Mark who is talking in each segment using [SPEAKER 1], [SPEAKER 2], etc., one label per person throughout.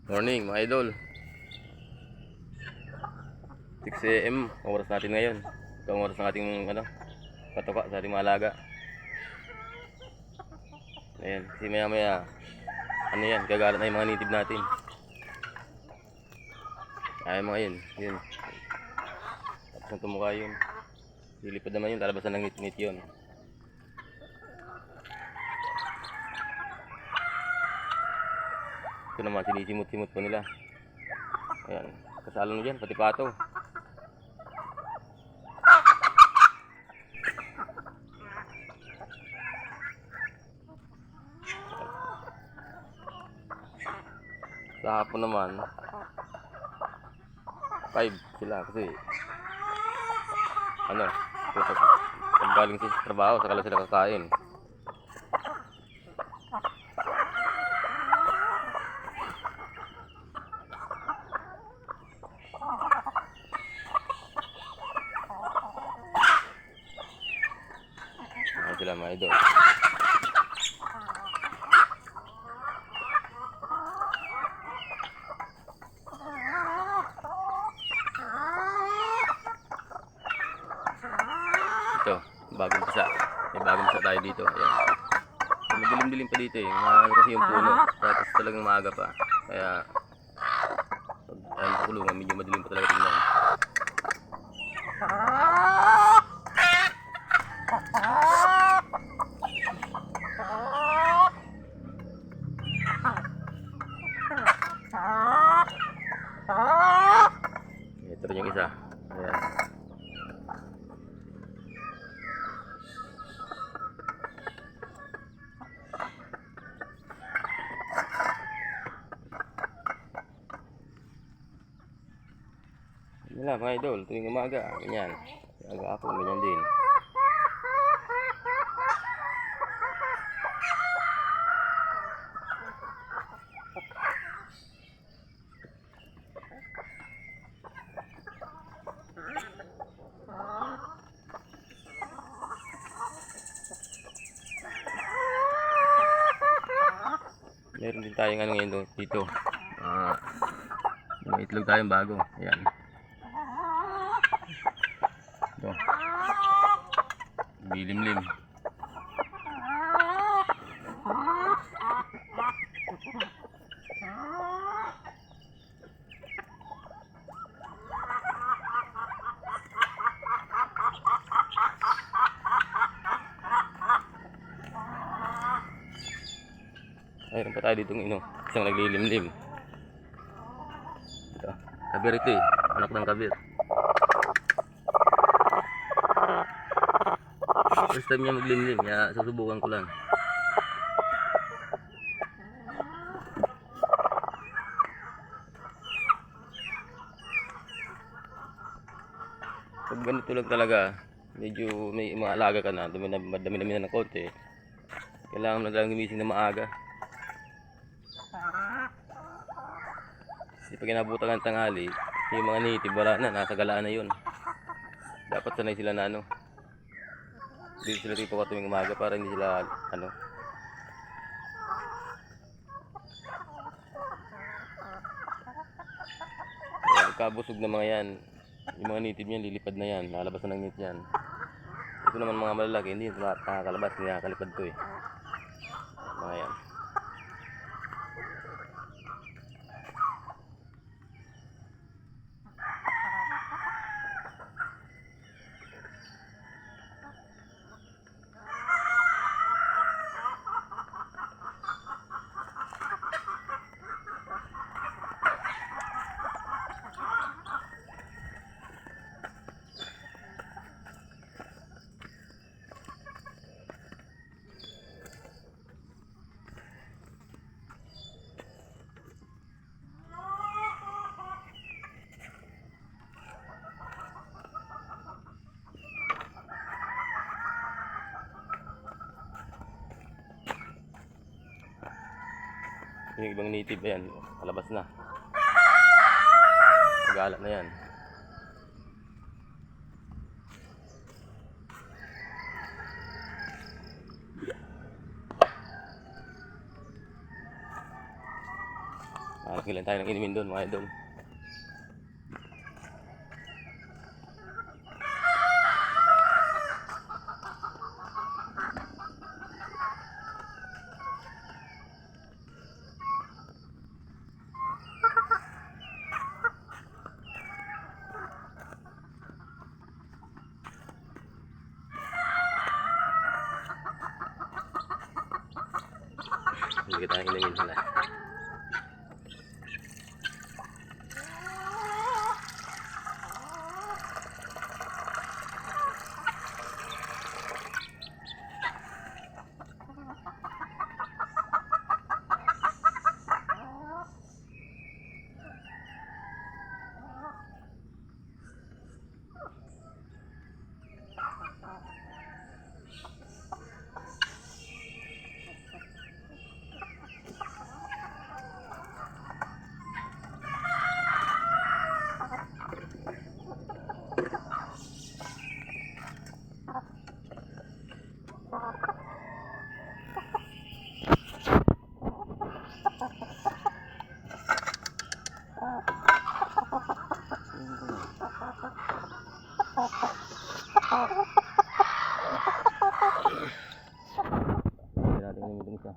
[SPEAKER 1] Morning mga idol. 6 AM oras natin ngayon. Ito ang oras ng ating patuka sa ating mga alaga. Ayan, kasi maya maya gagalat na yung mga native natin. Ay mga yun. Tapos na tumuka yun. Lilipad naman yun, talabasan ng ngit-ngit yun. Ito naman, sinisimot-simot po nila. Ayan, kasalo na dyan, pati pato. Sa hapon naman 5 sila kasi pag galing sa trabaho saka lang sila kakain. Ayan sila mga idol. Ito, bagong pisa. May bagong pisa tayo dito. Ayan. Madilim-dilim pa dito eh. Kasi yung puno. Tapos talagang maaga pa. Kaya pag kulungan, medyo madilim pa talaga tingnan. Ito rin yung isa. Ayan. Yan lang mga idol, tuwing umaga, ganyan. Aga-apon, ganyan din. Meron din tayong ngayon dito. May itlog tayong bago. Ayan. Ito. Bilimlim. Mayroon pa tayo ditong isang naglilimlim. Ito, kabir ito eh. Anak ng kabir. First time niya maglimlim, kaya susubukan ko lang. Pag ganito lang talaga, medyo may mga alaga ka na, madami na ng konti. Kailangan mo na lang gumising na maaga. Kasi pag inabutan ng tanghali, yung mga native wala na, nasa galaan na yun. Dapat sanay sila na dito sila tipo ka tuwing umaga para hindi sila kabusog na mga yan. Yung mga native yan, lilipad na yan, lalabas na ng net yan. Ito naman mga malalaki, hindi nakakalabas, hindi nakakalipad to eh. Mga yan. Yung ibang native, ayan, palabas na. Magalat na yan. Ilan tayo ng inumin doon mga idol. Hindi kita inumin sila. Hindi natin inumin isa.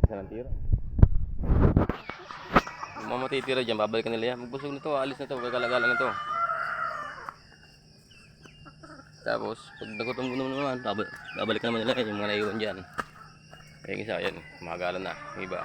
[SPEAKER 1] Isa ng tira. Yung mga matitira dyan, babalikan nila yan. Magbusog na to, alis na to, kakalagalan na to. Tapos, pag nagutom naman, babalikan naman nila yung mga naiwan dyan. Yung isa, yan, kumagalan na, yung iba.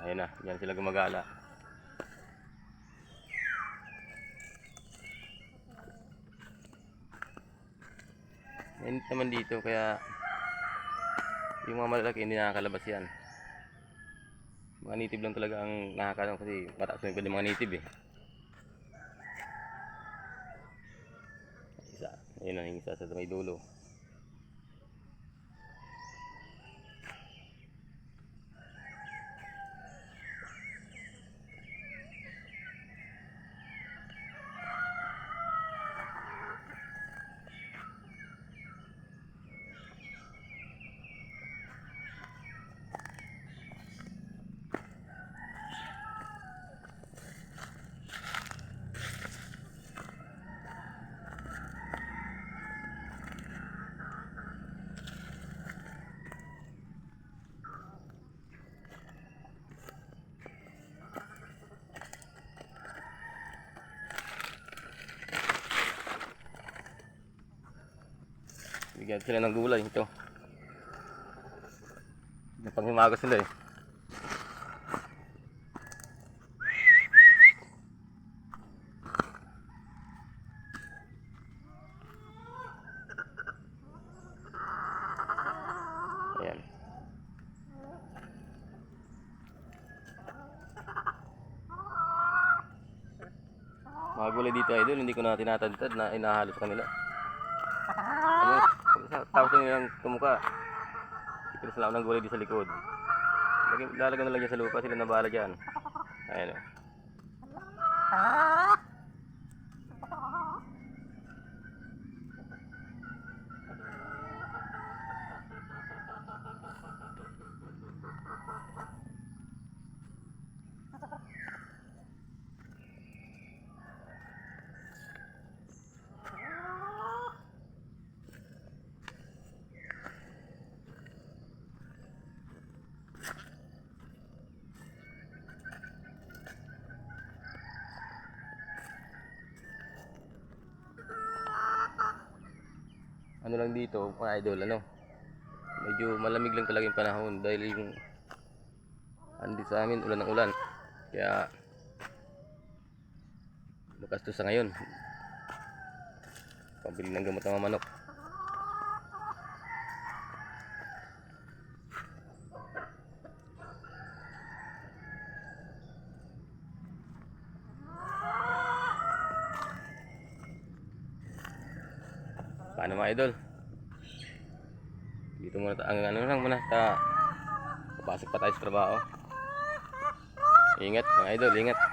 [SPEAKER 1] Ayun na, yan sila gumagala. Mainit naman dito kaya yung mga malalaki hindi nakakalabas yan. Mga native lang talaga ang nakakalam kasi mataas yung mga native eh. Isa, ayun na yung isa sa may dulo. Bigyan sila ng gulay ito. Napanghimagas sila eh. Ayan. Mga gulay dito idol, hindi ko na tinatadtad na inahalo sa kanila. Ano, tapos nilang tumuka. Ikilis lang ng gulay dito sa likod. Lalagyan na lang dyan sa lupa, sila na bahala dyan. Ayan o. ano lang dito mga idol, ano, medyo malamig lang talaga yung panahon dahil yung andi sa amin ulan ng ulan, kaya magastos sa ngayon pabili ng gamot ng mga manok. Paano mga idol, dito muna ang ano lang muna papasok pa tayo sa trabaho. Ingat mga idol, ingat.